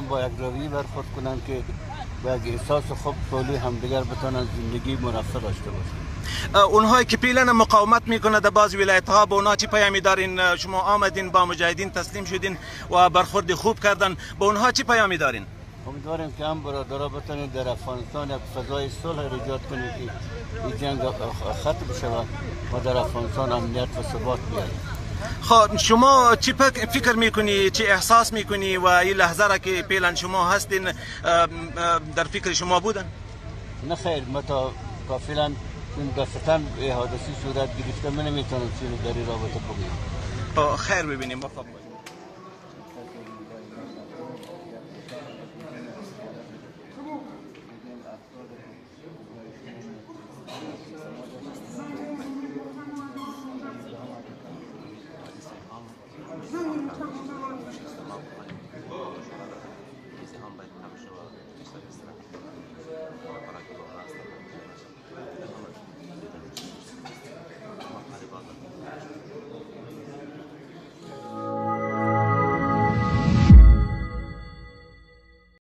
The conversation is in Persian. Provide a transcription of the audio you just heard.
با یک رویه برخورد کنند که با یک احساس خوب طولی همدیگر بتونن زندگی مرفه داشته باشند. اونهایی که پیلن مقاومت میکنه در بعض ولایت ها به اونها چی پیامی دارین؟ شما آمدین با مجاهدین تسلیم شدین و برخورد خوب کردن، به اونها چی پیامی دارین؟ امیدواریم که هم برادرها بتونید در افغانستان یک فضای صلح ایجاد کنید که این جنگ ختم شود و در افغانستان امنیت و ثبات بیاید. خب شما چی فکر میکنی، چی احساس میکنی و این لحظه را که پیلن شما هستین در فکر شما بودن؟ نه خیر، ما تا فعلا دستتاً حادثی صورت گرفته، من نمیتونم چیزی در این رابطه بگم. خیر ببینیم، موفق باشید.